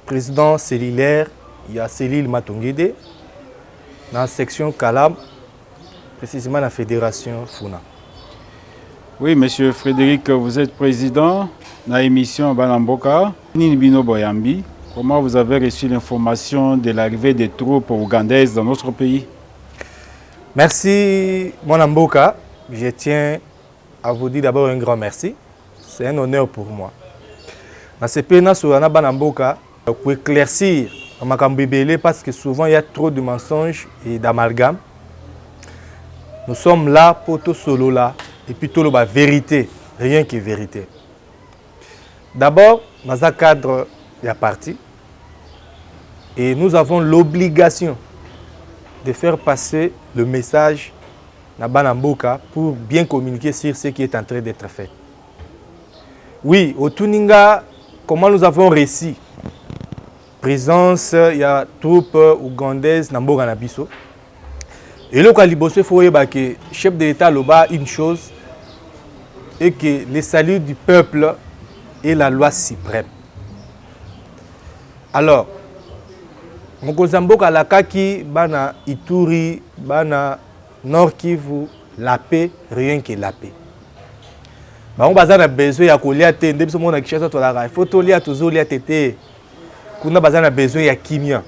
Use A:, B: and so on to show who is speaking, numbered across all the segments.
A: président cellulaire, il y a Célil Matongede, dans la section Kalam, précisément la fédération Funa.
B: Oui, monsieur Frédéric, vous êtes président de l'émission Banamboka. Ninibino Boyambi, comment vous avez reçu l'information de l'arrivée des troupes ougandaises dans notre pays?
A: Merci, mon Amboka. Je tiens à vous dire d'abord un grand merci. C'est un honneur pour moi. Dans ce pays, pour éclaircir parce que souvent il y a trop de mensonges et d'amalgames. Nous sommes là pour tout solo là et puis tout la vérité, rien que vérité. D'abord, dans un cadre, il y a parti et nous avons l'obligation de faire passer le message na Banamboka pour bien communiquer sur ce qui est en train d'être fait. Oui, au Tuninga, comment nous avons réussi? Présence, il y a troupes ougandaises na Mboka na biso. Et le Kalibosse, il faut que le chef de l'État loba une chose et que le salut du peuple est la loi suprême. Alors, Mokozamboka Lakaki, Bana Ituri, Bana Nord Kivu, la paix, rien que la paix. On a besoin de Koliate, il faut tolia toujours lia tété. On a besoin de kimia.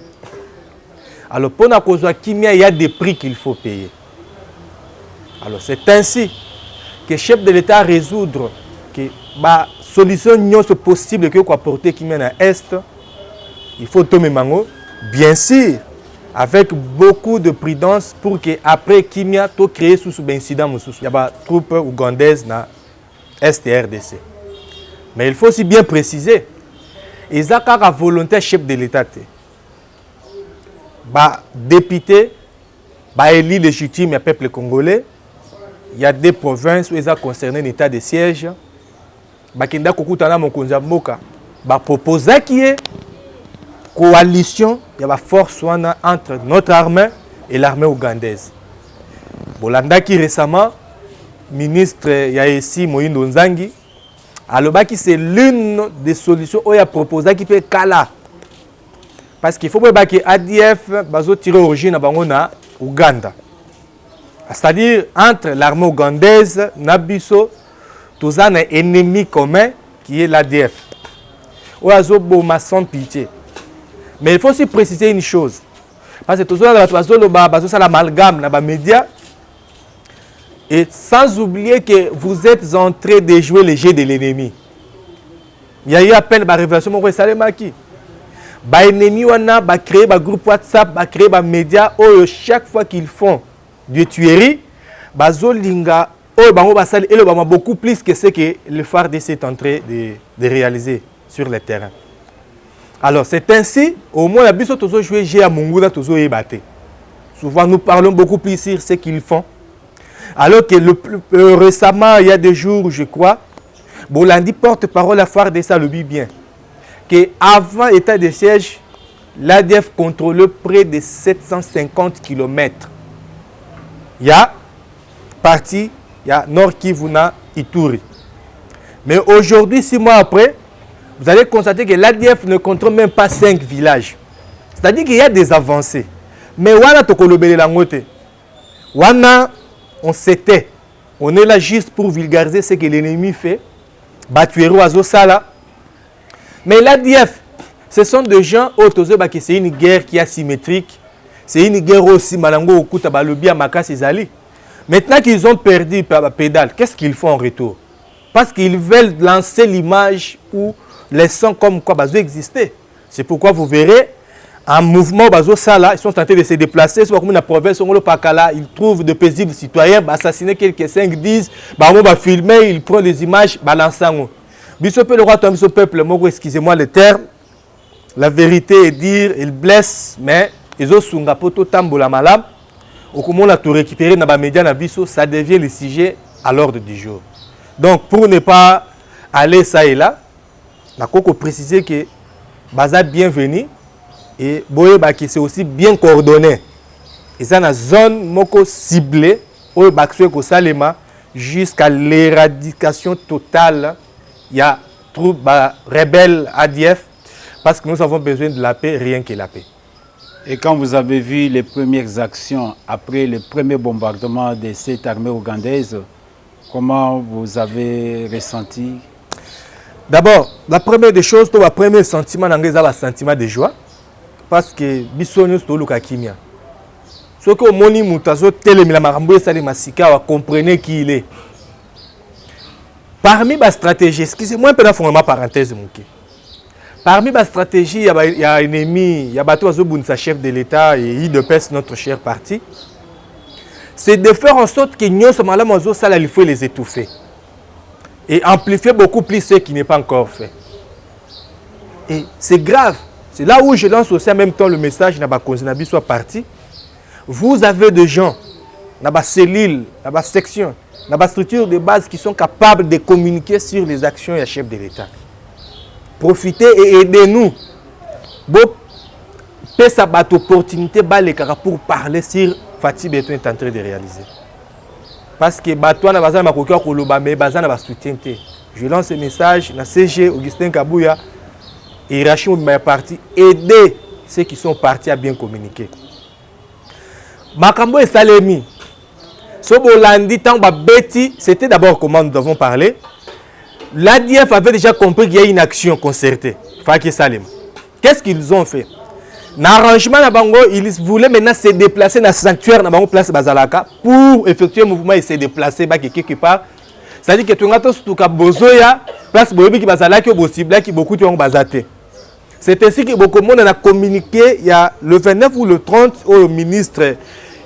A: Alors, pour la cause de kimia, il y a des prix qu'il faut payer. Alors, c'est ainsi que le chef de l'État résoudre que la solution possible que apporter kimia dans l'Est, il faut tomber mango, bien sûr, avec beaucoup de prudence pour que après kimia, to créer sous incident. Il y a des troupes ougandaises dans STRDC. Mais il faut aussi bien préciser, il y a une volonté chef de l'État. Député, élu légitime du peuple congolais, il y a des provinces où ils ont concerné l'état de siège. Il y a proposé qu'il y ait coalition, il y a une force entre notre armée et l'armée ougandaise. Bolanda qui récemment, ministre Yaesi Moïndo Nzangi, c'est l'une des solutions où il a proposé qu'il peut Kala. Parce qu'il faut que l'ADF tire origine à Ouganda. C'est-à-dire entre l'armée ougandaise, Nabiso, tous un ennemi commun qui est l'ADF. Ou sans pitié. Mais il faut aussi préciser une chose. Parce que tous l'amalgame dans les médias. Et sans oublier que vous êtes en train de jouer le jeu de l'ennemi. Il y a eu à peine la révélation de Salemaki. Les ennemis ont créé un groupe WhatsApp, ont créé des médias où chaque fois qu'ils font des tueries, ils ont beaucoup plus que ce que le FARDC est en train de réaliser sur le terrain. Alors c'est ainsi, au moins, nous avons toujours joué à Munguna, toujours ébatté. Souvent nous parlons beaucoup plus sur ce qu'ils font. Alors que récemment, il y a des jours, je crois, Bolandi porte-parole à FARDC le dit bien. Qu'avant l'état de siège, l'ADF contrôlait près de 750 km. Il y a parti, il y a Nord Kivuna, Ituri. Mais aujourd'hui, 6 mois après, vous allez constater que l'ADF ne contrôle même pas 5 villages. C'est-à-dire qu'il y a des avancées. Mais wana tokolobele langote. Wana, on s'était. On est là juste pour vulgariser ce que l'ennemi fait. Batuero azo sala. Mais l'ADF, ce sont des gens qui c'est une guerre qui est asymétrique. C'est une guerre aussi malango okuta balobi makasi ezali. Maintenant qu'ils ont perdu par pédale, qu'est-ce qu'ils font en retour? Parce qu'ils veulent lancer l'image où les sons comme quoi bazo exister. C'est pourquoi vous verrez un mouvement bazo sala, ils sont tentés de se déplacer, soit comme la province on le pakala, ils trouvent de paisibles citoyens, assassiner quelques 5-10, filmer, ils prennent des images, balançant. Le roi tombe ce peuple, excusez-moi le terme, la vérité est dire, il blesse, mais ils ont sunga poto tambola malam, au comment on a tout récupéré dans les médias, ça devient le sujet à l'ordre du jour. Donc pour ne pas aller ça et là, il faut préciser que Baza bienvenue et c'est aussi bien coordonné. Et ça dans une zone moko ciblée, jusqu'à l'éradication totale. Il y a troupes rebelles ADF. Parce que nous avons besoin de la paix, rien que la paix.
B: Et quand vous avez vu les premières actions après le premier bombardement de cette armée ougandaise, comment vous avez ressenti?
A: D'abord, la première des choses, le premier sentiment, c'est un sentiment de joie. Parce que bisognos to luka kimia. Ce que moni mutazo telemila marambo esali masika wa comprenez qui il est. Parmi ma stratégie, excusez-moi un peu dans ma parenthèse mouké. Parmi ma stratégie, il y a un ennemi, il y a Bato Azobunsa, chef de l'État et IDPS, notre cher parti. C'est de faire en sorte que nous sommes il faut les étouffer. Et amplifier beaucoup plus ce qui n'est pas encore fait. Et c'est grave. C'est là où je lance aussi en même temps le message Nabakonzinabi soit parti. Vous avez des gens, dans la cellule, dans la section, dans la structure de base qui sont capables de communiquer sur les actions et les chefs de l'État. Profitez et aidez-nous. Bon, ça bat opportunité pour parler sur Fatih Beton est en train de réaliser. Parce que Bato na bazana makokia koloba mais bazana ba soutien. Je lance ce message na CG Augustin Kabouya et Rachid Mouba parti aider ceux qui sont partis à bien communiquer. Makambo et Salemi. Sobolandi tant ba beti, c'était d'abord comment nous avons parlé. L'ADF avait déjà compris qu'il y a une action concertée. Faki Salem. Qu'est-ce qu'ils ont fait? L'arrangement na bango, ils voulaient maintenant se déplacer dans le sanctuaire na bango place Bazalaka pour effectuer un mouvement et se déplacer quelque part. C'est-à-dire que tout ngato stuka bozoya place boyebi ki Bazalaka possible qui beaucoup de gens bazate. C'est ainsi que beaucoup de monde a communiqué il y a le 29 ou le 30 au ministre,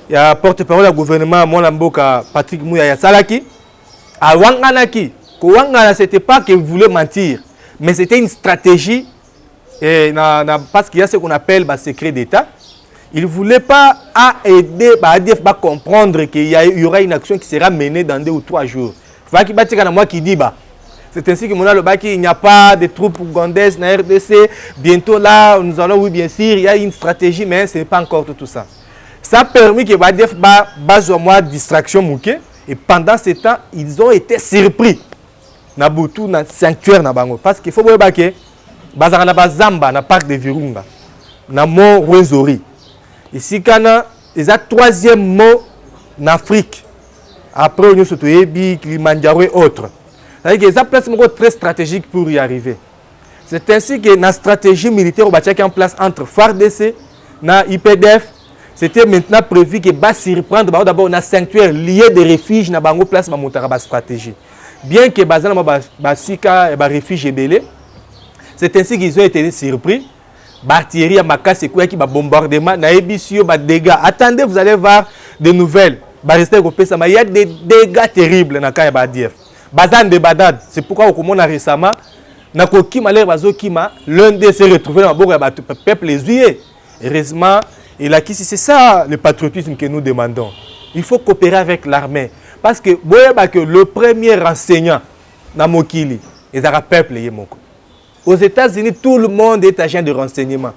A: il y a porte-parole du gouvernement Mwanamboka Patrick Mouya Salaki à Wanganaki. Kouangana, ce n'était pas qu'il voulait mentir, mais c'était une stratégie. Et parce qu'il y a ce qu'on appelle le secret d'État. Il ne voulait pas aider ADF à comprendre qu'il y aura une action qui sera menée dans 2 ou 3 jours. Qui dit c'est ainsi que il n'y a pas de troupes ougandaises dans la RDC. Bientôt là, nous allons, oui bien sûr, il y a une stratégie, mais ce n'est pas encore tout ça. Ça a permis que ADF base au moins distraction mouké. Et pendant ce temps, ils ont été surpris. Nabutu na sanctuaire na bango parce qu'il faut voir que bazara na bazamba na parc de Virunga na mont Rwenzori ici kana les 3e mot en Afrique après on se toyebi Kilimanjaro et autres. C'est-à-dire que ça place très stratégique pour y arriver. C'est ainsi que la stratégie militaire au bâti en place entre FARDC na IPDF, c'était maintenant prévu que va s'y reprendre d'abord na sanctuaire lié de refuge na bango place ma montara stratégie. Bien que Bazana Basika et Refuge Ebele, c'est ainsi qu'ils ont été surpris. Bartillerie à Makas et qui va bombardement, Naébissio, dégâts. Attendez, vous allez voir des nouvelles. Il y a des dégâts terribles dans le Badief. Bazan de Badad, c'est pourquoi on a récemment, l'un d'eux s'est retrouvé dans le peuple les yeux. Heureusement, c'est ça le patriotisme que nous demandons. Il faut coopérer avec l'armée. Parce que le premier enseignant dans Mokili, c'est le peuple. Aux États-Unis, tout le monde est agent de renseignement.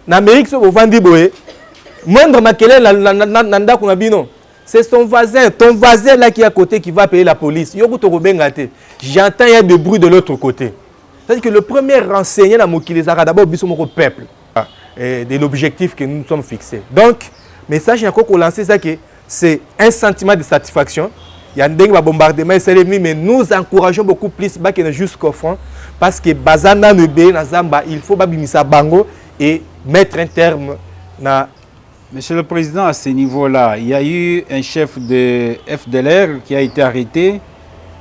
A: En Amérique, c'est ton voisin là qui est à côté qui va payer la police. J'entends il y a des bruits de l'autre côté. C'est-à-dire que le premier enseignant dans Mokili, c'est d'abord le peuple. De l'objectif que nous nous sommes fixés. Donc, le message qu'on lance, c'est un sentiment de satisfaction. Il y a un bombardement, mais nous encourageons beaucoup plus que jusqu'au fond. Parce que Bazana Nebe, Nazamba, il faut babimisa bango et mettre un terme na.
B: Monsieur le Président, à ce niveau-là, il y a eu un chef de FDLR qui a été arrêté.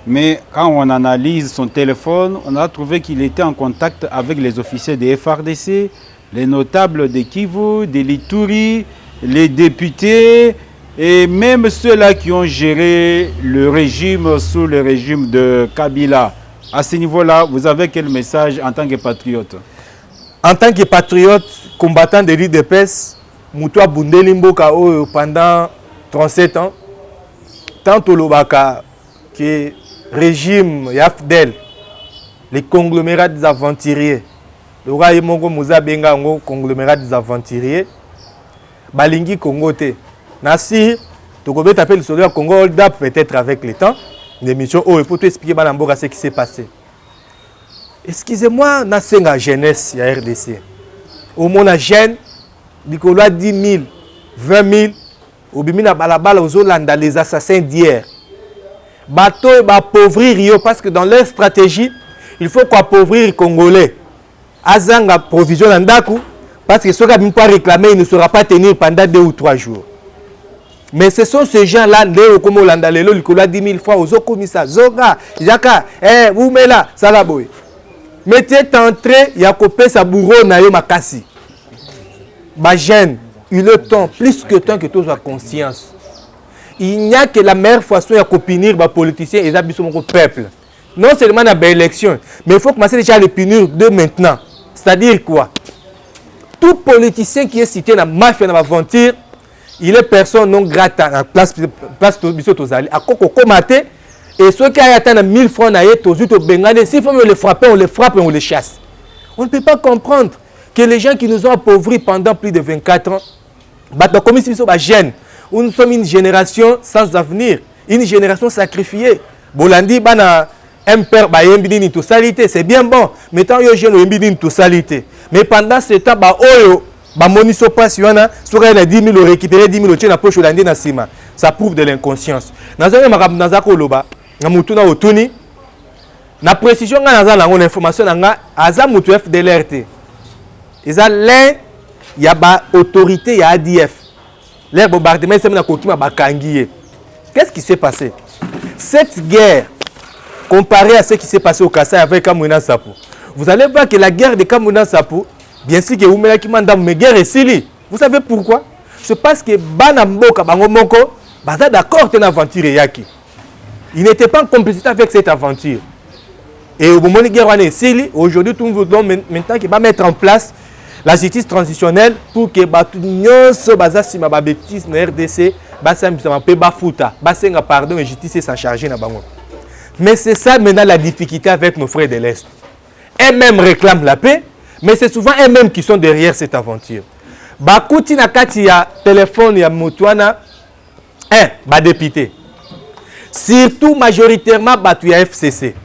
B: Mais quand on analyse son téléphone, on a trouvé qu'il était en contact avec les officiers de FARDC, les notables de Kivu, de l'Ituri, les députés. Et même ceux-là qui ont géré le régime sous le régime de Kabila. À ce niveau-là, vous avez quel message en tant que patriote?
A: En tant que patriote, combattant de l'IDPS, Moutoua Bundelimboka pendant 37 ans, tant au Lobaka que régime Yafdel, les conglomérats des aventuriers, le roi Mongo Mouza Bengango, conglomérat des aventuriers, Balingi Kongote. Nassi, tu peux taper le soldat Congo Hold Up peut-être avec le temps. Une émission pour tout expliquer ce qui s'est passé. Excusez-moi, nasenga jeunesse ya RDC. Au moins jeune, Nicolas 10 000, 20 000, au bimina balabala aux Hollandais, les assassins d'hier. Bateau et appauvrir parce que dans leur stratégie, il faut qu'appauvrir les Congolais. Azanga provision Nandaku, parce que ceux qui n'ont pas réclamé, il ne sera pas tenir pendant 2 ou 3 jours. Mais ce sont ces gens-là, comme Hollandais, les Nicolas 10 000 fois, aux commissaires, Zoga, Jaka, vous mettez là, Salaboy. Mettez entrée, il y a coupé sa bourreau, Nayo Makasi. Bagène, il est temps, plus que temps que tous la conscience. Il n'y a que la meilleure façon de punir les politiciens et les peuple. Non seulement dans l'élection, mais il faut commencer déjà à les punir de maintenant. C'est-à-dire quoi? Tout politicien qui est cité dans la mafia, dans l'aventure, il est personne non grata à la place de Bissot-Tozali. À quoi qu'on comate, et ceux qui attendent 1000 francs, s'il faut les frapper, on les frappe et on les chasse. On ne peut pas comprendre que les gens qui nous ont appauvris pendant plus de 24 ans, comme si nous sommes une génération sans avenir, une génération sacrifiée. Bolandi, un père, c'est bien bon, mais tant que jeune, mais pendant ce temps, récupérer 10 000 na poche Hollandais na sima. Ça prouve de l'inconscience. Na précision, on information, Azamutu FDLRT. Il y a l'autorité, il y a ADF. Les bombardements, c'est qu'est-ce qui s'est passé? Cette guerre, comparée à ce qui s'est passé au Kassai avec Kamuna Sapo, vous allez voir que la guerre de Kamuna Sapo, bien sûr que vous mettez mais guerre est sili. Vous savez pourquoi? C'est parce que Banamboka Bangomoko, baza d'accord une aventure yaki. Il n'était pas en complicité avec cette aventure. Et au moment de la guerre est sili, aujourd'hui tout le monde maintenant qu'il va mettre en place la justice transitionnelle pour que Batunion se base sur ma bêtise na RDC, pardon et justice s'en charger na bango. Mais c'est ça maintenant la difficulté avec nos frères de l'Est. Eux-mêmes réclament la paix, mais c'est souvent eux-mêmes qui sont derrière cette aventure. Bakuti na kati ya téléphone ya Moutouana, député. Surtout majoritairement batu ya FCC.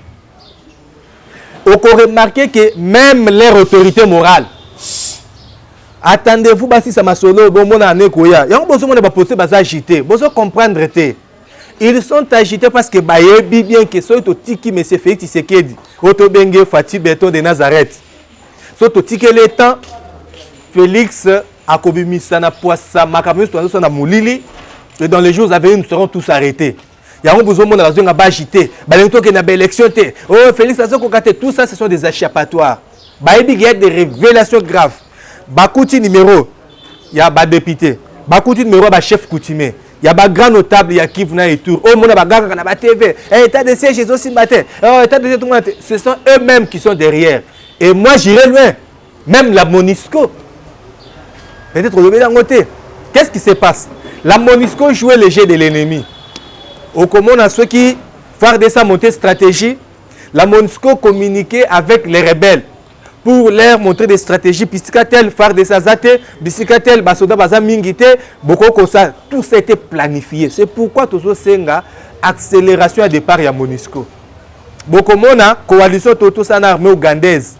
A: On peut remarquer que même leur autorité morale, attendez-vous, si ça m'a sonné, bon, mon année, koya. Y'en besoin de poser, bas agité. Besoin comprendre, ils sont agités parce que bayebi bien que soit au tiki, mais c'est fait, c'est qui dit. Auto bengue, Fatih Béton de Nazareth. Soit au tiki le temps, Félix, Akobimi, Sana, Poissa, Makamus, Sana, Moulili. Et dans les jours à venir, nous serons tous arrêtés. Il y a besoin de raison à agiter. Balento que na élection oh Félix tout ça ce sont des échappatoires. Bayebi il y a des révélations graves. Bakuti numéro, il y a des députés. Bakuti numéro, il chef coutumier. Il y a des grands notables, il y a qui vient et tout. Oh, mon abagaga, on a TV. État de siège, aussi matin. Oh, état de siège, ce sont eux-mêmes qui sont derrière. Et moi, j'irai loin. Même la Monisco. Peut-être le d'un côté. Qu'est-ce qui se passe? La Monisco jouait le jeu de l'ennemi. Au commun, à ceux qui font de sa montée stratégie, la Monisco communiquait avec les rebelles pour leur montrer des stratégies. Piscatel, faire des azate, Piscatel, Basoda, Baza Mingite, beaucoup ça, tout ça a été planifié. C'est pourquoi tout ça, c'est une accélération à départ de Monisco. Beaucoup de coalition Toto Sana armée ougandaise.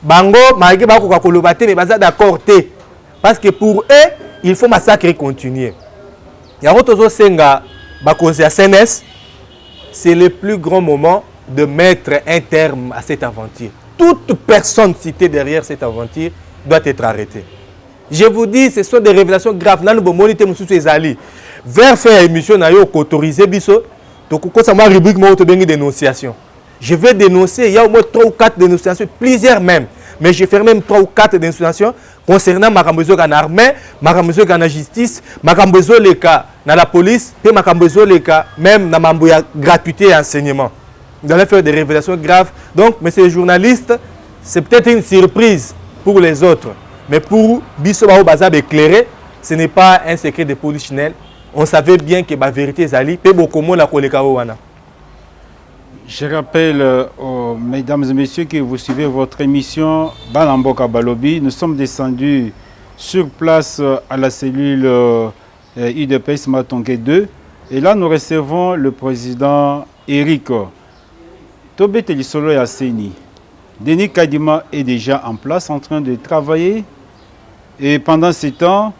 A: Bango, malgré Bako Kolobate, mais Baza d'accord. Parce que pour eux, il faut massacrer continuer. Il y a autre chose, c'est le plus grand moment de mettre un terme à cette aventure. Toute personne citée derrière cette aventure doit être arrêtée. Je vous dis, ce sont des révélations graves. Nous avons monité vers faire émission, nous avons autorisé Bisso. Donc, ça m'a rubrique de dénonciation. Je vais dénoncer, il y a au moins 3 ou 4 dénonciations, plusieurs même. Mais je fais même 3 ou 4 dénonciations concernant Makambezo en armée, Makambezo en justice, Makambezo le cas dans la police, et Makambezo le cas même dans la gratuité et enseignement. Nous allons faire des révélations graves. Donc, messieurs les journalistes, c'est peut-être une surprise pour les autres. Mais pour Bisso Bazab éclairé, ce n'est pas un secret de polichinelle. On savait bien que la vérité est allée.
B: Je rappelle aux mesdames et messieurs que vous suivez votre émission Balamboka Balobi. Nous sommes descendus sur place à la cellule UDPS Matonke 2. Et là, nous recevons le président Eric. Tobete Lisolo Yasseni. Denis Kadima est déjà en place en train de travailler. Et pendant ce temps,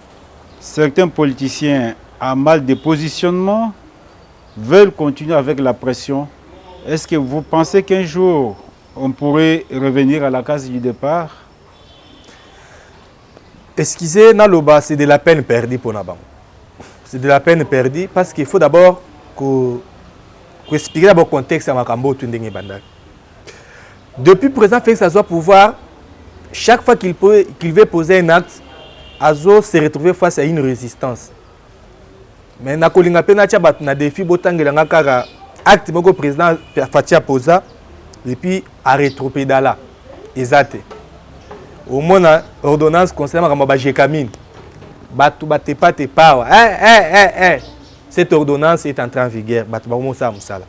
B: certains politiciens à mal de positionnement veulent continuer avec la pression. Est-ce que vous pensez qu'un jour, on pourrait revenir à la case du départ?
A: Excusez, Naloba, c'est de la peine perdue pour Nabam. C'est de la peine perdue parce qu'il faut d'abord expliquer le contexte à Makambo Tundenge Bandar. Depuis le président Félix Azo pouvoir, chaque fois qu'il veut poser un acte, Azo se retrouve face à une résistance. Mais na kolinga pe na tia bat na défi botangela kaka acte moko président Fatia posa et puis a rétropédala ezate. Au moins ordonnance concernant Makamba Jekamine. Batu bate pas te power. Cette ordonnance est entrée en vigueur. Batu ba mo sa musala.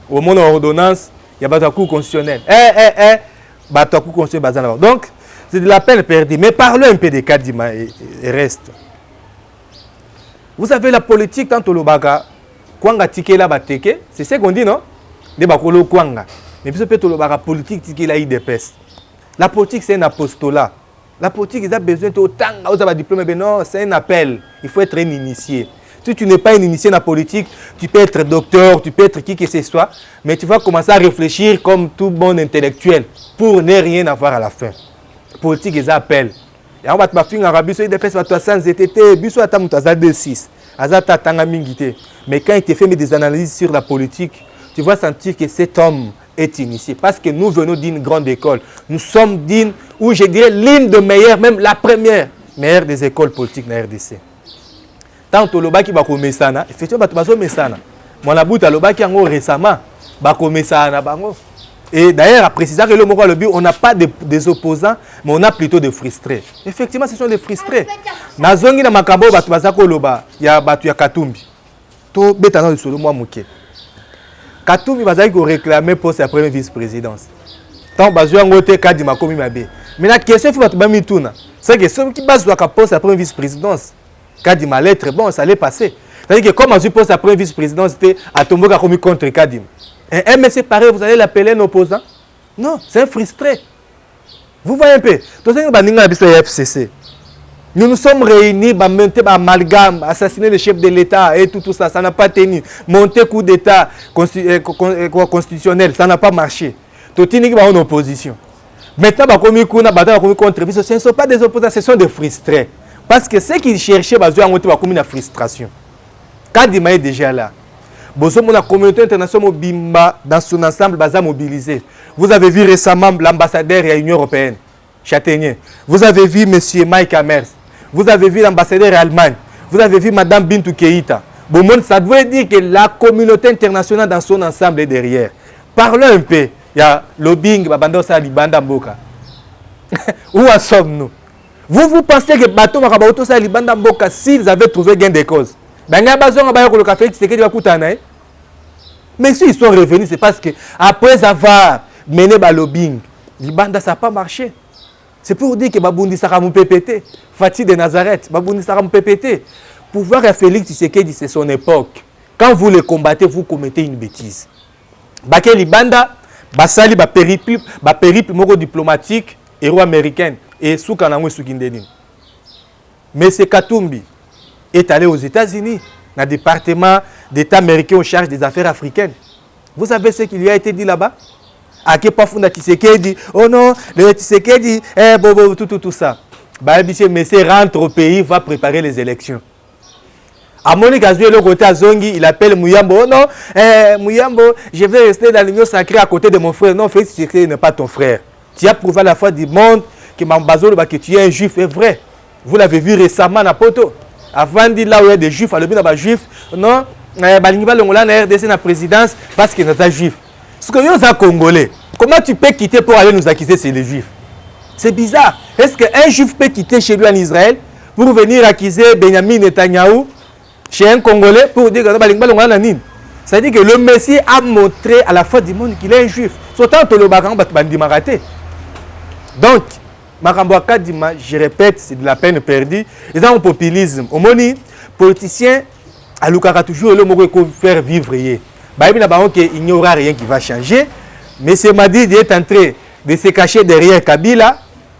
A: Au moins ordonnance, il y a batu cour constitutionnel. Batu cour constitutionnel bazana. Donc c'est de la peine perdue. Mais parlons un peu des Kadima et reste. Vous savez, la politique, tant au Lobaka, Kwanga Tikela Bateke, c'est ce qu'on dit, non? De Bakolo Kwanga. Mais puis, peut-être la politique Tikela IDPS. La politique, c'est un apostolat. La politique, ils ont besoin de autant de diplôme. Mais non, c'est un appel. Il faut être un initié. Si tu n'es pas un initié dans la politique, tu peux être docteur, tu peux être qui que ce soit, mais tu vas commencer à réfléchir comme tout bon intellectuel pour ne rien avoir à la fin. La politique, ils appellent. Et on va te faire un rabis, il dépêche toi sans ZTT, biso à ta moutaza 2-6, azata tanga mingité. Mais quand il te fait des analyses sur la politique, tu vas sentir que cet homme est initié. Parce que nous venons d'une grande école. Nous sommes d'une, ou je dirais l'une de meilleures, même la première meilleure des écoles politiques dans la RDC. Tant que l'Oba qui va commencer, effectivement, tu vas commencer. Mon about à l'Oba qui a récemment, va commencer à bango. Et d'ailleurs, à préciser que le Moko Lobi, on n'a pas des opposants, mais on a plutôt des frustrés. Effectivement, ce sont des frustrés. Nazongi na makambo batu bazako loba ya batu ya Katumbi. To betana de solo moi muke. Katumbi bazaki ko réclamer poste à première vice-présidence. Tant bazu ngote Kadima komi mabe. Mais la question faut batu ba mituna. C'est que ceux qui bazu ka poste à première vice-présidence. Kadima allait très bon, ça allait passer. C'est-à-dire que comme bazu poste à première vice-présidence, c'était à Tomboka komi contre Kadima. Un MSC pareil, vous allez l'appeler un opposant? Non, c'est un frustré. Vous voyez un peu. Nous nous sommes réunis, monter amalgame, assassiner le chef de l'État et tout ça, ça n'a pas tenu. Monter coup d'État constitutionnel, ça n'a pas marché. Tout est en opposition. Maintenant, contre, ce ne sont pas des opposants, ce sont des frustrés. Parce que ceux qui cherchaient, ils ont une frustration. Kadima est déjà là. La communauté internationale Bimba dans son ensemble baza mobilisé. Vous avez vu récemment l'ambassadeur de l'Union européenne, Châtaignier. Vous avez vu M. Mike Amers. Vous avez vu l'ambassadeur d'Allemagne. Vous avez vu Mme Bintou Keïta. Bon, ça veut dire que la communauté internationale dans son ensemble est derrière. Parlons un peu. Il y a lobbying, Babanda Libanda Mboka. Où en sommes-nous? Vous pensez que Bato Makabaoto Libanda Mboka, s'ils avaient trouvé gain de cause? Mais s'ils sont revenus, c'est parce que après avoir mené le lobbying, Libanda ça n'a pas marché. C'est pour dire que Babundi Saramou PPT, Fatih de Nazareth, Babundi Saramou PPT. Pouvoir à Félix Tshisekedi, c'est son époque. Quand vous le combattez, vous commettez une bêtise. Baké Libanda, Basali, périple diplomatique, héros américain, et Soukanamou Soukindeni. Mais c'est Katumbi est allé aux États-Unis, dans le département d'État américain en charge des affaires africaines. Vous savez ce qu'il lui a été dit là-bas? À quel point Funda Tshisekedi, oh non, le Tshisekedi, tout ça. Monsieur rentre au pays, va préparer les élections. À Monique Azoué, le côté à Zongi, il appelle Mouyambo, oh non, Mouyambo, je vais rester dans l'union sacrée à côté de mon frère. Non, Félix Tshisekedi n'est pas ton frère. Tu as prouvé à la fois du monde que tu es un juif, est vrai. Vous l'avez vu récemment à Poto. Avant de dire là où il y a des juifs, à l'objet des juifs, non, Balingiba Longola na RDC na présidence parce qu'il est un juif. Ce que nous sommes congolais, comment tu peux quitter pour aller nous accuser c'est les juifs? C'est bizarre. Est-ce qu'un juif peut quitter chez lui en Israël pour venir accuser Benjamin Netanyahou chez un Congolais pour dire que Balingiba Longola na nine? C'est-à-dire que le Messie a montré à la fin du monde qu'il est un juif. Sautant le bagan bandi maraté. Donc, Makambo Kadima, je répète, c'est de la peine perdue. Ils ont un populisme. Au moni, politicien, à Lukara toujours le mot qu'on faire vivre. Il n'y aura rien qui va changer. Mais c'est Madi est entré de se cacher derrière Kabila,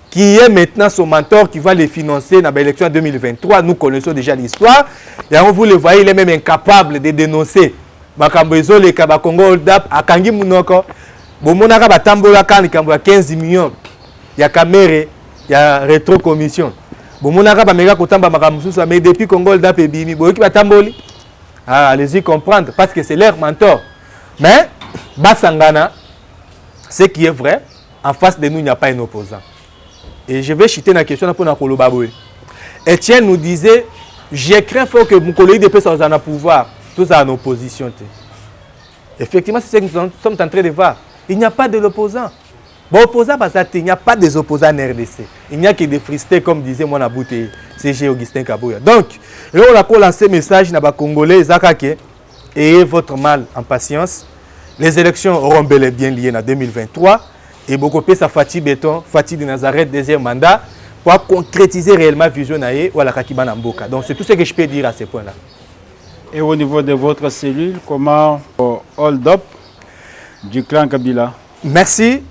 A: qui est maintenant son mentor, qui va les financer dans l'élection 2023. Nous connaissons déjà l'histoire. Et vous le voyez, il est même incapable de dénoncer Makambozo, le Congo Hold Up, à Kangi Mounoko. Bomonaka Batambola Kan, 15 millions. Il y a Kamere, il y a Rétro-Commission. Bomonaka Bamega Kotamba Makamoussousa, mais depuis Congo Hold Up et Bimi, Boyoki Batamboli. Ah, allez-y comprendre, parce que c'est leur mentor. Mais, Basangana, ce qui est vrai, en face de nous, il n'y a pas un opposant. Et je vais chuter la question pour Nakolo Baboui. Etienne nous disait, j'ai craint fort que mon collègue de personnes en pouvoir, tous en opposition. Effectivement, c'est ce que nous sommes en train de voir. Il n'y a pas de l'opposant. Bon, opposant, il n'y a pas des opposants en RDC. Il n'y a que des fristés, comme disait mon abouté, CG Augustin Kabouya. Donc, là, on a lancé un message à les Congolais, Zakake, ayez votre mal en patience. Les élections auront bel et bien liées en 2023. Et beaucoup de sa Fatih Béton, Fatih de Nazareth, deuxième mandat, pour concrétiser réellement la vision ou la Kakiba Namboka. Donc c'est tout ce que je peux dire à ce point-là.
B: Et au niveau de votre cellule, comment hold up du clan Kabila?
A: Merci.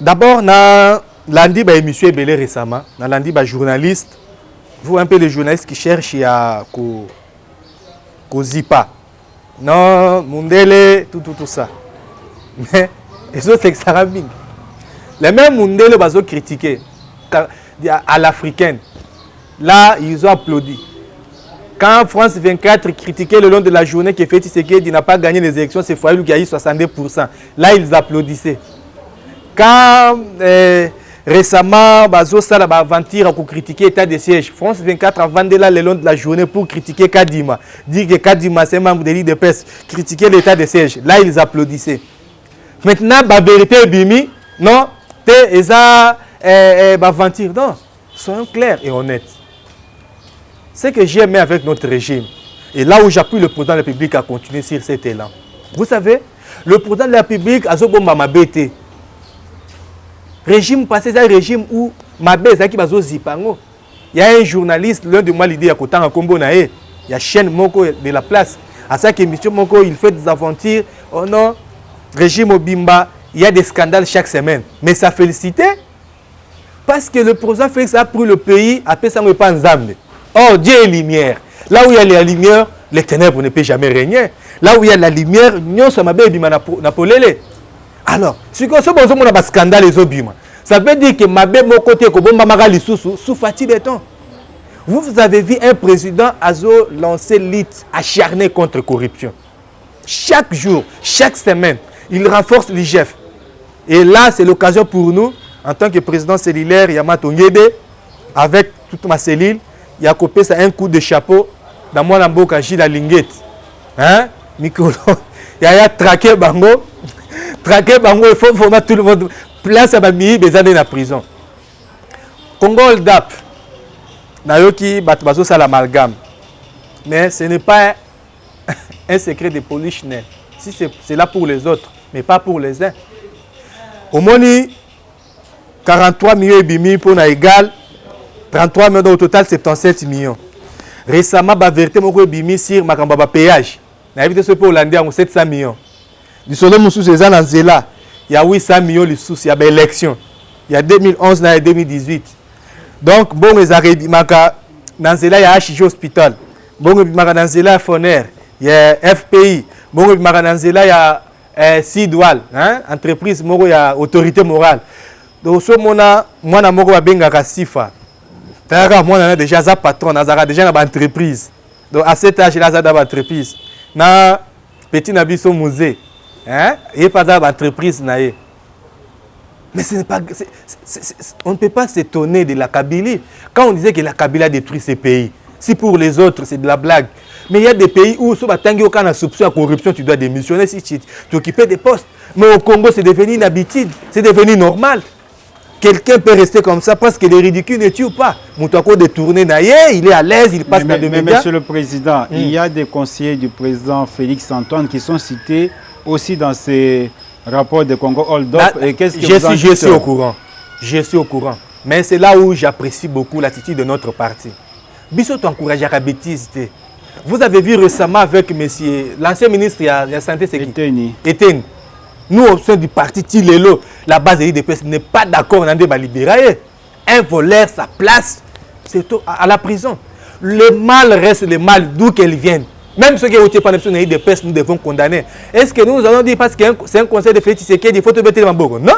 A: D'abord, dans lundi, émission Ebele récemment, dans lundi, journaliste, vous un peu les journalistes qui cherchent à Zipa. Non, Mundele, tout ça. Mais les autres, c'est Sarabing. Les mêmes Mundele ont critiqué à l'africaine. Là, ils ont applaudi. Quand France 24 critiquait le long de la journée que Félix Tshisekedi n'a pas gagné les élections, c'est Fayulu qui a eu 62%. Là, ils applaudissaient. Quand récemment, Bazo Sala va aventure pour critiquer l'état de siège, France 24 a vendu là le long de la journée pour critiquer Kadima. Dire que Kadima, c'est un membre de l'île de presse, critiquer l'état de siège. Là, ils applaudissaient. Maintenant, la vérité est bimi, non, c'est ça, aventure. Non, soyons clairs et honnêtes. Ce que j'ai aimé avec notre régime, et là où j'appuie le président de la République à continuer sur cet élan. Vous savez, le président de la République a Zobomba Mabete. Régime passé, c'est un régime où Mabé, qui va zipango. Il y a un journaliste, l'un de moi l'idée à Kotanga Kombo Nae. Il y a chaîne Moko de la place. À chaque émission, Moko, il fait des aventures. Oh non, régime Obimba, il y a des scandales chaque semaine. Mais ça félicité parce que le président Félix a pris le pays à Pessango pas en Zambé. Oh, Dieu est lumière. Là où il y a la lumière, les ténèbres ne peuvent jamais régner. Là où il y a la lumière, nous sommes Napolele. Alors, si on a un scandale, ça veut dire que Mabé, mon côté, sous Fatih Béton. Vous avez vu un président Azo lancer lutte acharnée contre la corruption. Chaque jour, chaque semaine, il renforce l'IGF. Et là, c'est l'occasion pour nous, en tant que président cellulaire, Yamato Ngede, avec toute ma cellule, il a coupé ça un coup de chapeau dans mon amboka Gilles Linguette. Hein? Mikolo, il a traqué Bango. Traqué Bango, il faut former tout le monde. Place à Bami, des années en prison. Congo Hold Up, Nayoki Batbazo ça l'amalgame. Mais ce n'est pas un secret de polichinelle. Si c'est là pour les autres, mais pas pour les uns. Au Moni, 43 millions et demi pour na égal, 33 millions au total, 77 millions. Récemment, la vérité, je bimi sur ma péage. Na évité ce pour Hollandais, 700 millions. Du soleil, mon sous ces ans, il y a 800 millions de sous, il y a des élections. Il y a 2011 et 2018. Donc, bon, les arrêts, dans cela, il y a HJ Hospital. Bon, dans cela, il y a Foner. Il y a FPI. Bon, dans cela, il y a Sidwal. Entreprise, il y a autorité morale. Donc, ce moment, moi, je suis Sifa. Moi, je suis déjà patron, je suis déjà dans l'entreprise. Donc, à cet âge, là, je suis dans l'entreprise. Dans petit Nabiso musée. Il n'y a pas d'entreprise. Mais ce n'est pas, on ne peut pas s'étonner de la Kabylie. Quand on disait que la Kabylie a détruit ces pays, si pour les autres c'est de la blague. Mais il y a des pays où, si tu as une soupçon de corruption, tu dois démissionner si tu occupes des postes. Mais au Congo, c'est devenu une habitude, c'est devenu normal. Quelqu'un peut rester comme ça parce que les ridicules ne tuent pas. Moutako détourné, il est à l'aise, il passe dans des médias.
B: Monsieur le Président, il y a des conseillers du président Félix Antoine qui sont cités aussi dans ces rapports de Congo Hold Up. Et qu'est-ce que vous en dites?
A: Je suis au courant. Je suis au courant. Mais c'est là où j'apprécie beaucoup l'attitude de notre parti. Bissot encourage à la bêtise. Vous avez vu récemment avec monsieur l'ancien ministre de la Santé, c'est qui?
B: Eteni.
A: Eteni. Nous, au sein du parti Tilelo, la base de l'IDPS n'est pas d'accord, on a dit libérer. Un voleur, sa place, c'est à la prison. Le mal reste le mal, d'où qu'elle vienne. Même ceux qui ont été par l'IDPS, nous devons condamner. Est-ce que nous allons dire parce que c'est un conseil de Félix Tshisekedi, il faut te mettre dans Mambogo? Non.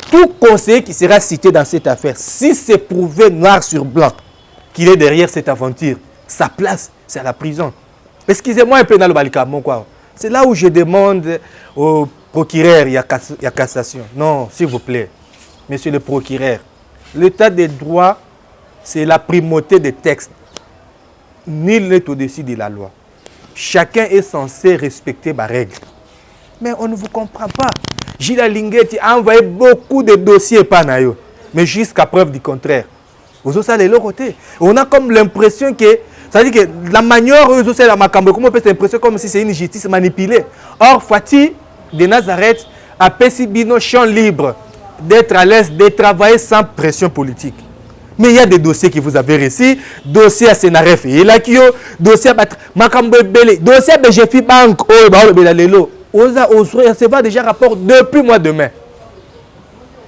A: Tout conseiller qui sera cité dans cette affaire, si c'est prouvé noir sur blanc qu'il est derrière cette aventure, sa place, c'est à la prison. Excusez-moi un peu dans le Balikamo, quoi. C'est là où je demande au procureur, il y a cassation. Non, s'il vous plaît, monsieur le procureur, l'état des droits, c'est la primauté des textes. Nul n'est au-dessus de la loi. Chacun est censé respecter ma règle. Mais on ne vous comprend pas. Gilles Linguetti a envoyé beaucoup de dossiers par Nayo, mais jusqu'à preuve du contraire. Vous avez de l'autre côté. On a comme l'impression que, ça veut dire que la manière dont vous avez comment on peut l'impression comme si c'est une justice manipulée. Or, Fatih de Nazareth a Pessibino champ libre d'être à l'aise, de travailler sans pression politique. Mais il y a des dossiers que vous avez reçus, dossier à Sénaref et Elakio, dossier à Makambo Bele, dossier à BGFI Bank, on recevra déjà rapport depuis mois de mai.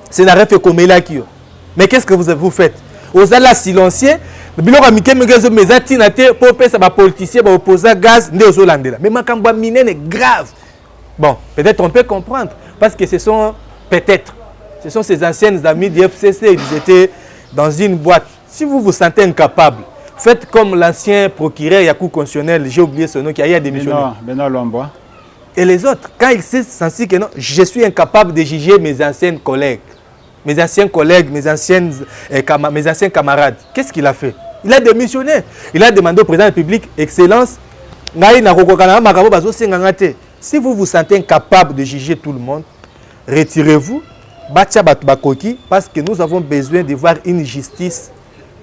A: Sénaref et comme Elakio. Mais qu'est-ce que vous faites? Vous allez la silencier, mais pour payer ça, politicien, opposant gaz, mais Makambo Minen est grave. Bon, peut-être on peut comprendre, parce que ce sont ces anciennes amies du FCC, ils étaient dans une boîte. Si vous vous sentez incapable, faites comme l'ancien procureur Yakou constitutionnel, j'ai oublié son nom, qui a démissionné.
B: Benoît Lombois.
A: Et les autres, quand ils se sentent que non, je suis incapable de juger mes anciens collègues, mes anciens camarades, qu'est-ce qu'il a fait? Il a démissionné. Il a demandé au président de la République, Excellence, si vous vous sentez incapable de juger tout le monde, retirez-vous. Parce que nous avons besoin de voir une justice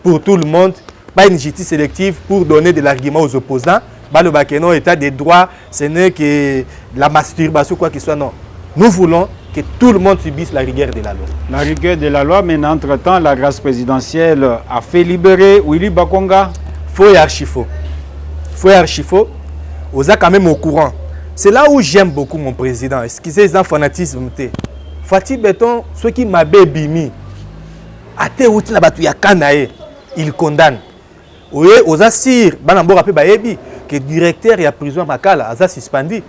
A: pour tout le monde, pas une justice sélective pour donner de l'argument aux opposants. Le Bakeno, état des droits, ce n'est que la masturbation, quoi qu'il soit. Non. Nous voulons que tout le monde subisse la rigueur de la loi.
B: La rigueur de la loi, mais entre-temps, la grâce présidentielle a fait libérer Willy Bakonga.
A: Faux et archi-faux. Faux et archi-faux. Vous êtes quand même au courant. C'est là où j'aime beaucoup mon président. Excusez les fanatisme. Fatih Beton, ceux qui m'avaient bimi, il condamne. Oui, aux assir, que le directeur et prison Makala a suspendu.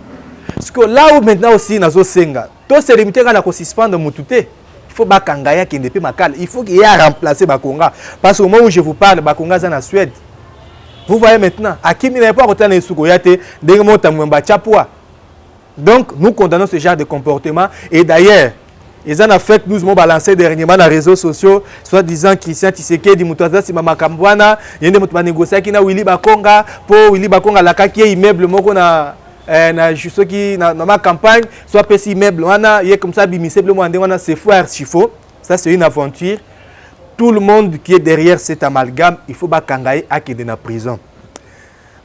A: Parce que là où maintenant aussi, nous sommes tous ces limités à suspendre Moutouté. Il faut Bakangaya qui n'est pas Makala. Il faut qu'il y ait remplacé Bakonga. Parce qu'au moment où je vous parle, Bakonga est en Suède. Vous voyez maintenant, à qui n'est pas autant de Soukoyate, des mots à Chapua. Donc, nous condamnons ce genre de comportement. Et d'ailleurs, ils ont fait nous avons balancé dernièrement dans les réseaux sociaux, soit disant Christian Tshisekedi, Moutaza Simama Kambwana, il y a des négociations qui na Willy Bakonga, pour Willy Bakonga, la qui est immeuble, moko na juste qui na ma campagne, soit petit immeuble, il y a comme ça, bimisable, c'est faux archifaux. Ça, c'est une aventure. Tout le monde qui est derrière cet amalgame, il faut Bakangaï à qui est dans la prison.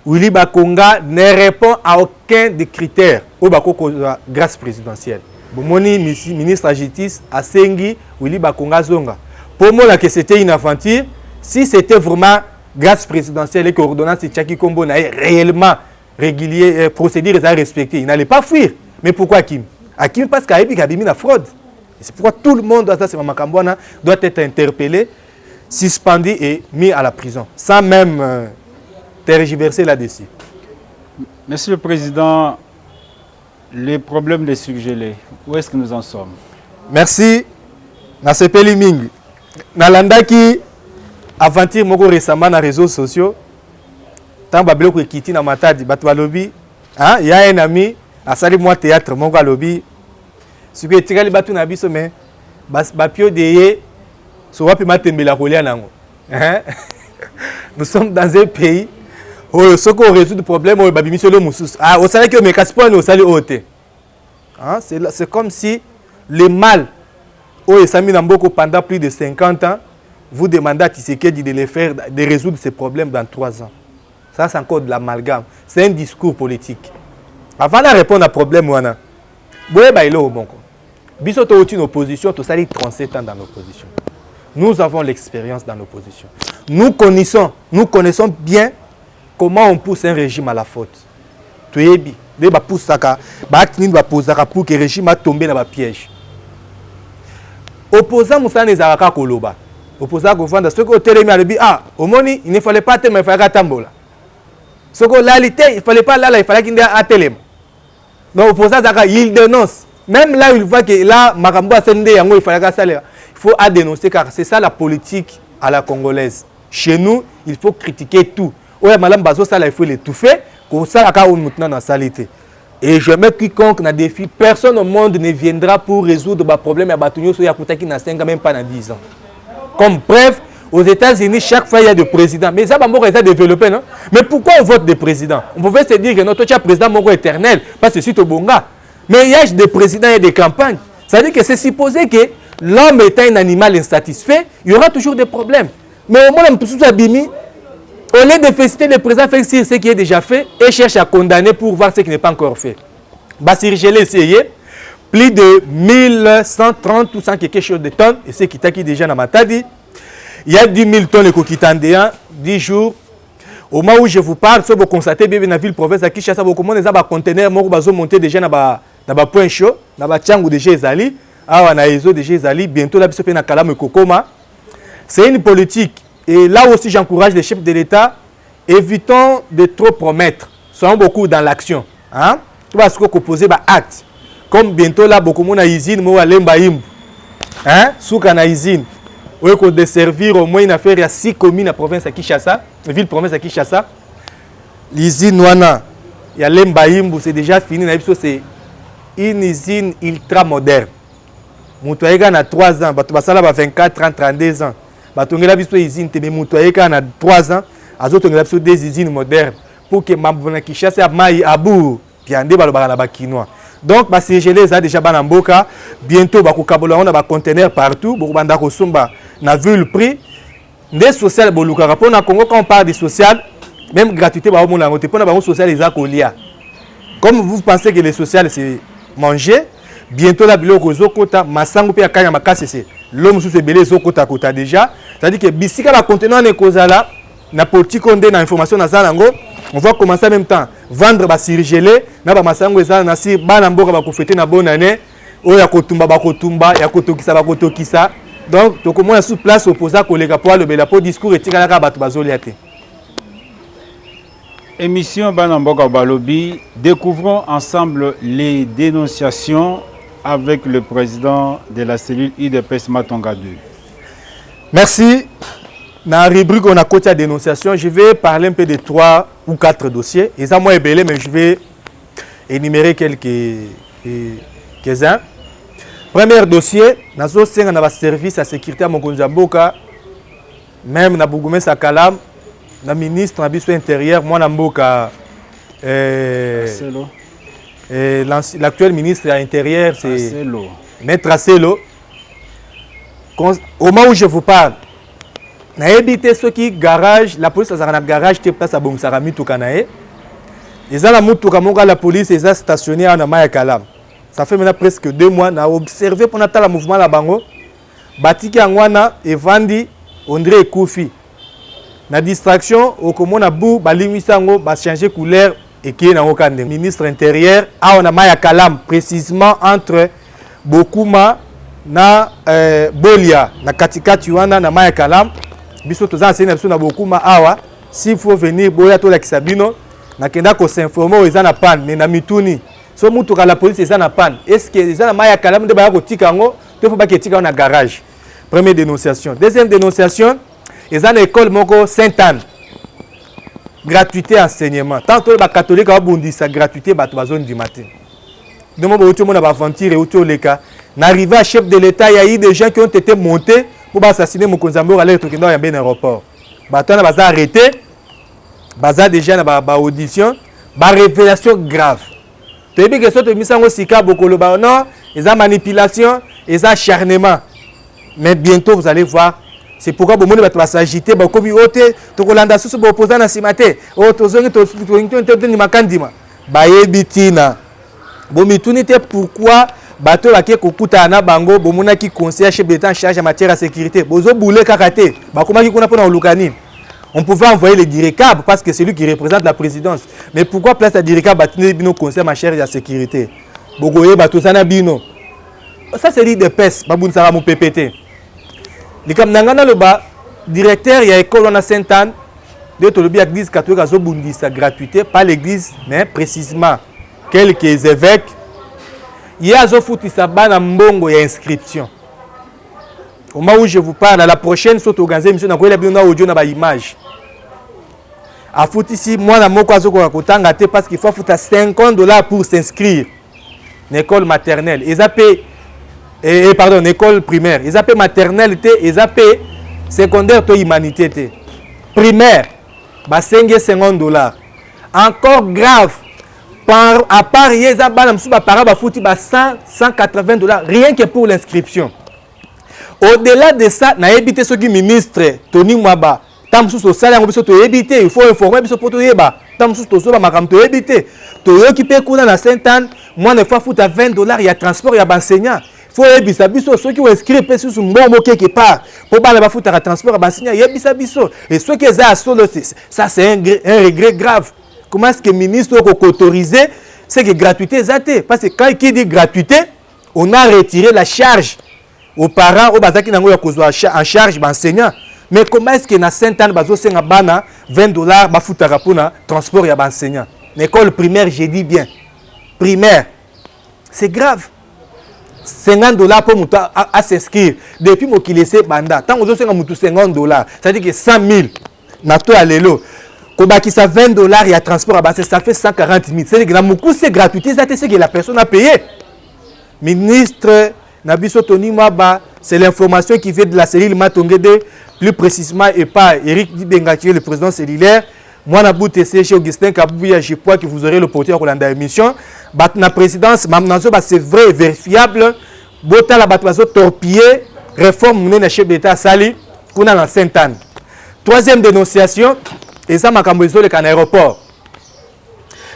A: Willy Bakonga ne répond à aucun des critères au Bako grâce présidentielle. Bomoni ministre de la Justice a Sengi Willy Bakonga Zonga. Pour moi, que c'était une aventure, si c'était vraiment grâce présidentielle et que l'ordonnance de Tchaki Kombo n'a réellement régulier, procédure à respecter, il n'allait pas fuir. Mais pourquoi Hakim? Hakim parce qu'il a mis la fraude. C'est pourquoi tout le monde doit être interpellé, suspendu et mis à la prison, sans même tergiverser là-dessus.
B: Monsieur le Président, les problèmes des surgelés, où est-ce que nous en sommes?
A: Merci. Na sepeli mingi. Nalandaki aventure moko récemment na réseaux sociaux. Tant babelo ko kiti na matadi batu balobi, hein, il y a un ami a sali moi théâtre moko alobi. Ce que tikali batu na biso mais ba pio deye so wapi matembela kolia nango. Hein? Nous sommes dans un pays où ce qu'on résout le problème au babimiso le musus. Ah, au salaire que me casse pas au salaire haute. Hein, c'est comme si le mal au Esami Namboko pendant plus de 50 ans, vous demandez à Tshisekedi de résoudre ces problèmes dans 3 ans. Ça, c'est encore de l'amalgame. C'est un discours politique. Avant de répondre à problème, Biso to une opposition, to sali 37 ans dans l'opposition. Nous avons l'expérience dans l'opposition. Nous connaissons bien comment on pousse un régime à la faute. de ba poussaka ba acte nini ba posaka pour que régime a tombé dans ba piège. Opposant Moussa Nezaraka Koloba. Opposant Govanda, ce que Télémi a dit, ah, au moni, il ne fallait pas tellement, il fallait tambola. Ce que là, il ne fallait pas là, il fallait qu'il y ait un télém. Donc, opposant Zaka, il dénonce. Même là, il voit que là, Makambo a scindé, il fallait qu'il il faut dénoncer, car c'est ça la politique à la congolaise. Chez nous, il faut critiquer tout. Ouais, madame Bazo, ça, il faut l'étouffer, comme ça, on est maintenant dans la saleté. Et je mets quiconque n'a défi, personne au monde ne viendra pour résoudre les problèmes à Batunyo sur Yakutaki n'a 5 ans, même pas dans 10 ans. Comme bref, aux États-Unis, chaque fois il y a des présidents. Mais ça, c'est développé, non? Mais pourquoi on vote des présidents? On pouvait se dire que notre président Moko éternel, parce que c'est au Bonga. Mais il y a des présidents et des campagnes. Ça veut dire que c'est supposé que l'homme étant un animal insatisfait, il y aura toujours des problèmes. Mais au moins, on peut tout abîmer. Au lieu de féliciter le président fait ce qui est déjà fait et cherche à condamner pour voir ce qui n'est pas encore fait. Bassir Gelé essayé, plus de 1130 ou 100 quelque chose de tonnes, et c'est qui t'a qui déjà dans ma tadi. Il y a 10 000 tonnes de coquitandéens, 10 jours. Au moment où je vous parle, si vous constatez bien dans la ville province à Kinshasa, vous commencez à conteneurs, moi vous monter déjà dans le point chaud, dans le Tchangou déjà Ezali, ah on a Ezo déjà Ezali, bientôt là bisopé na Kalame Kokoma. C'est une politique. Et là aussi, j'encourage les chefs de l'État, évitons de trop promettre. Soyons beaucoup dans l'action. Hein? Tu vas se proposer des actes. Comme bientôt là, beaucoup de monde a usine, moi, à l'Embaïm. Hein? Souka na usine. Ou qu'on desservir au moins une affaire, il y a 6 communes à la province à Kinshasa, la ville province à Kinshasa. L'usine Nouana, il y a l'Embaïm, c'est déjà fini. C'est une usine ultra moderne. Moutouaïga a 3 ans, Batoubassala a 24, 30, 32 ans. Batongela biso usine te Moutouaïga a 3 ans, azotongela biso des usines modernes pour que Mabona Kinshasa mai abou piande balobaka na bakinois. Donc ba CGL ça déjà banamboka bientôt ba kokabola on a ba conteneur partout, beaucoup banda ko somba na vu le prix des social boluka rapport na Congo quand on parle de social même gratuité ba mona ngote pona ba social les akolia. Comme vous pensez que le social c'est manger, bientôt la biloko zokota masango pe akanya makase c'est l'homme sous belé zokota kota déjà, c'est-à-dire que bisika ba conteneur ne kozala na politique on donne information na zanango, on va commencer en même temps vendre ba surgelé na ba masango ezala na si bana mboka ba ko fêter na bonne année o ya kotumba ba kotumba ya kotokisa ba kotokisa. Donc to comment sous place opposant kolega pour le bela pour discours etikala ka bato bazolia te.
B: Émission Bana Mboka Balobi, découvrons ensemble les dénonciations avec le président de la cellule IDPS Matonga 2.
A: Merci. Dans la rubrique on a côté à dénonciation, je vais parler un peu de 3 ou 4 dossiers. Et ça moi belé mais je vais énumérer quelques-uns. Premier dossier, nazo senga na ba service à sécurité à Mokonza Mboka, même na Bougoumé Sakalam, na ministre na biso intérieur, moi na Mboka l'actuel ministre à l'intérieur c'est Maître Asselo. Au moment où je vous parle, na évité ceux qui garage, la police a un garage qui place à Bomsara Mituka nae. Ils ont la Mutuka monga la police ils ont stationné à Maya Kalam. Ça fait maintenant presque 2 mois na observé pour natala mouvement la bango. Batiki angwana et vandi André Koufi. Na distraction au comment na bou balimisango ba changer couleur et qui na okande. Ministre intérieur a on a Maya Kalam précisément entre Bokuma na Bolia na katikati wana na Maya Kalam. Biso toza enseigne biso na Bokuma awa s'il faut venir boya to la kisabino na kenda ko s'informer aux na panne mais na mituni so mutu ka la police eza na panne est-ce que eza na Maya Kalam de ba ko tika ngo to faut ba ke tika na garage. Première dénonciation. Deuxième dénonciation, eza na école moko Sainte-Anne. Gratuité enseignement. Tantôt ba catholique a bondisa gratuité ba to zone du matin. De mon boto mon aventure et auto leka. N'arrivé à chef de l'État, il y a eu des gens qui ont été montés pour assassiner Mokonza Mboka aller tokenda ya ben aéroport. Bato na baza arrêté. Baza déjà na ba audition, ba révélation grave. Tebi que soto misango sika bokolo ba non, ils ont manipulation, ils ont acharnement. Mais bientôt vous allez voir, c'est pourquoi bon monde va s'agiter, ba komi ote, to kolanda susu ba opposant na simate. O to zongi to ni makandima. Ba yebitina. Bon mitunité pourquoi bato baké kokuta na bango bomona ki conseiller chef d'état en charge en matière de sécurité. Bozo boulé kakate, ba komaki kuna pona olukani. On pouvait envoyer le directeur parce que c'est lui qui représente la présidence. Mais pourquoi place la directeur batiner bino conseil ma chère de la sécurité? Bogoye batosana bino. Ça c'est l'idée de PES, babounsara mon PPT. Les kamnangana le bas directeur il y a école on a Sainte-Anne. De tout le bien l'église catholique a zobundi sa gratuité, pas l'église mais précisément quelques évêques. Il y a zofouti sa bana mbongo ya inscription. Au moment où je vous parle, à la prochaine saute organisée, monsieur n'a pas eu audio na ba image. A foot ici, moi na moko azoko kotanga te parce qu'il faut foutre $50 pour s'inscrire. Une école maternelle, ils appellent pardon, une école primaire, ils appellent maternelle te, ils appellent secondaire to humanité te. Primaire, ba $50. Encore grave. À part yeza bana msuba para ba fouti ba $180 rien que pour l'inscription. Au-delà de ça, na évité ce qui ministre Tony Mwaba, tam sous au salaire on peut éviter, il faut informer biso poto yeba. Tam sous to so ba makam to éviter. To occupé kuna na Sainte-Anne, moi ne fois fouta $20 il y a transport il y a enseignant. Faut ebisa biso ceux qui ont inscrit pe sous mbongo quelque part. Pour ba ba fouta transport ba enseignant, yebisa biso. Et ceux qui za solo ça c'est un regret grave. Comment est-ce que le ministre a autorisé c'est que gratuité zate parce que quand il dit gratuité, on a retiré la charge aux parents au bazaki nango ya kozwa en charge l'enseignant. Mais comment est-ce que na Sainte-Anne bazo senga bana $20 ba futaka pona transport ya enseignant. L'école primaire, je dis bien. Primaire. C'est grave. $50 pour mutu à s'inscrire. Depuis mo ki laissé banda. Tant ozo senga mutu $50, ça veut dire que 100 000 na to alelo. Kobaki ça $20 il y a transport à base, ça fait 140 000. C'est-à-dire que la moukou c'est gratuité, c'est que la personne a payé. Ministre Nabiso Tony Mwaba, c'est l'information qui vient de la cellule Matongede, plus précisément et pas Eric Dibenga qui est le président cellulaire. Moi Nabou TC chez Augustin Kabouya, je crois que vous aurez l'opportunité de la émission. La présidence, c'est vrai et vérifiable. Bota la batwazo torpiller, réforme menée chef d'État Sali, qu'on a dans Sainte-Anne. Troisième dénonciation. Et ça m'a camboisé le aéroport.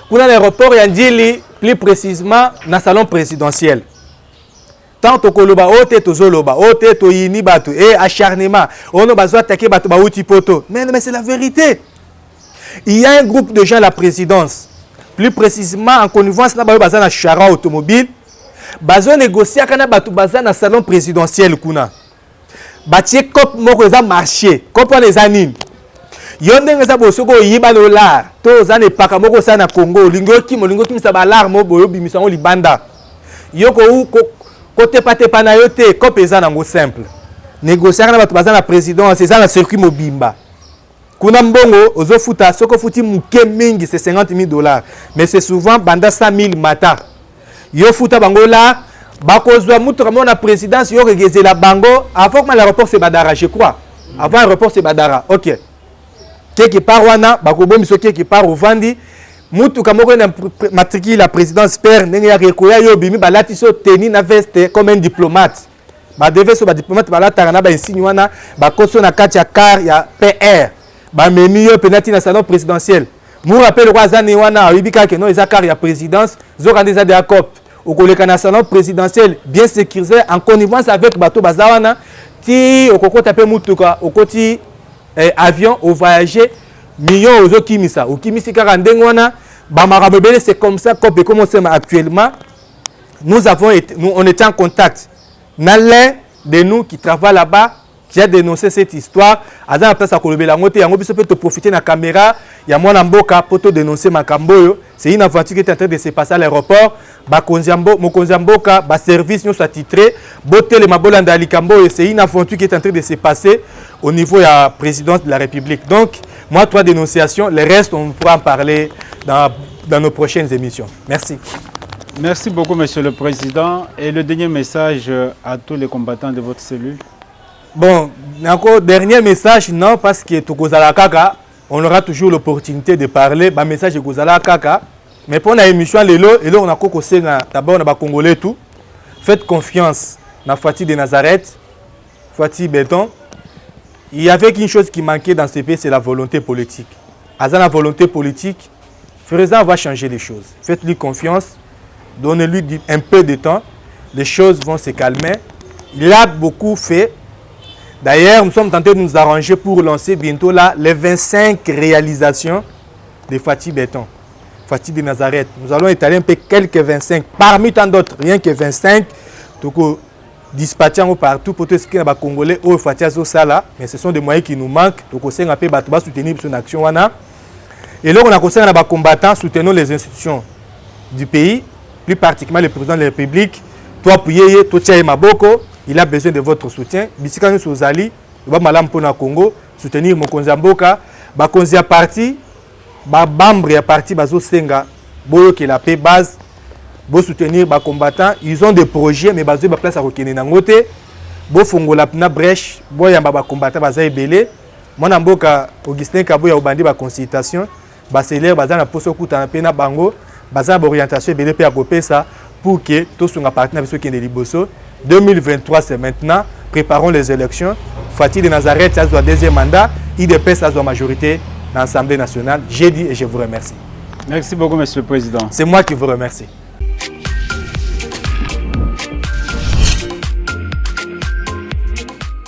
A: Pour l'aéroport, il y a dit plus précisément dans le salon présidentiel. Tant que koloba ote to zoloba, ote to yini batu et acharnement, on a besoin d'attaquer batu ba outi poto. Mais c'est la vérité. Il y a un groupe de gens à la présidence, plus précisément en connivence na ba bazana na chara automobile, bazo négocier kana batu bazana na salon présidentiel kuna. Batie cop moko za marché, cop les anines. Yonde ngeza bosoko yiba $, to zane paka moko sana Congo, lingo ki sa balar mo boyo bimisa ngo libanda. Yoko u côté pate pana yote kopeza nango simple. Négocier na batu bazana présidence, c'est ça na circuit mobimba. Kuna mbongo ozo futa soko futi muke mingi c'est $50 000, mais c'est souvent banda 100 000 mata. Yo futa bango là, bakozwa mutu kama na présidence yo regezela bango avant que l'aéroport se badara je crois. Avant l'aéroport se badara. OK. Quelque part wana bakobo miso quelque part ovandi mutu kamoko na matricule la présidence père ndenge ya rekoya yo bimi balati so tenue na veste comme un diplomate ba devait so ba diplomate balata na ba insigne wana bakoso na kati ya car ya PR ba memi yo penati na salon présidentiel mu rappelle kwa zane wana ibika ke non eza car ya présidence zo kandeza de acop okoleka na salon présidentiel bien sécurisé en connivence avec bato bazawana ti okokota pe mutuka okoti avion au voyager millions aux okimisa okimisi kaka ndenge wana ba marabebele c'est comme ça comme on actuellement on était en contact l'un de nous qui travaille là-bas qui a dénoncé cette histoire azana place à kolobela ngote yango biso peut te profiter na caméra ya mwana mboka pour te dénoncer makamboyo c'est une aventure qui est en train de se passer à l'aéroport ba konziambo mokonziamboka ba service nous soit titré botel mabolanda likamboyo c'est une aventure qui est en train de se passer au niveau de la présidence de la République. Donc moi 3 dénonciations, le reste on pourra en parler dans nos prochaines émissions. Merci.
B: Merci beaucoup monsieur le président et le dernier message à tous les combattants de votre cellule.
A: Bon, encore dernier message, non, parce que Tokozala Kaka, on aura toujours l'opportunité de parler. Le message de Kozala Kaka. Mais pour l'émission, on a kokosé d'abord on Congolais tout. Faites confiance dans Fatih de Nazareth, Fatih Béton. Il y avait une chose qui manquait dans ce pays, c'est la volonté politique. À la volonté politique, Freza va changer les choses. Faites-lui confiance, donnez-lui un peu de temps, les choses vont se calmer. Il a beaucoup fait. D'ailleurs, nous sommes tentés de nous arranger pour lancer bientôt là les 25 réalisations de Fatih Béton, Fatih de Nazareth. Nous allons étaler un peu quelques 25, parmi tant d'autres, rien que 25. Donc, dispatcher partout pour tout ce qui est Congolais ou Fatih Sala, mais ce sont des moyens qui nous manquent. Donc, on sait un peu soutenir son action. Et là, on a conseillé à combattants soutenir les institutions du pays, plus particulièrement le président de la République. Toi, Pouyeye, Totia Maboko, il a besoin de votre soutien. Bissikani Souzali, Malam Pona Congo, soutenir Mokonzi Mboka, Bakonzi à parti, Bambre à parti, Bazo Senga, Boyo qui est la paix base, Bo soutenir les combattants. Ils ont des projets, mais Bazo ba place à Rokene Nangote, Bo Fongo la Pna Brèche, Bo Yamba ba combattant Bazaï Belé, Mon Mboka, Augustin Kaboya Obandi ba consultation, Baseler Bazana Poso Kuta Pena Bango, Bazana orientation Belé Pe à ça pour que tous soient partenaires avec ceux qui sont Liboso. 2023, c'est maintenant. Préparons les élections. Fatih de Nazareth, ça soit deuxième mandat. IDP, ça soit majorité dans l'Assemblée nationale. J'ai dit et je vous remercie.
B: Merci beaucoup, Monsieur le Président.
A: C'est moi qui vous remercie.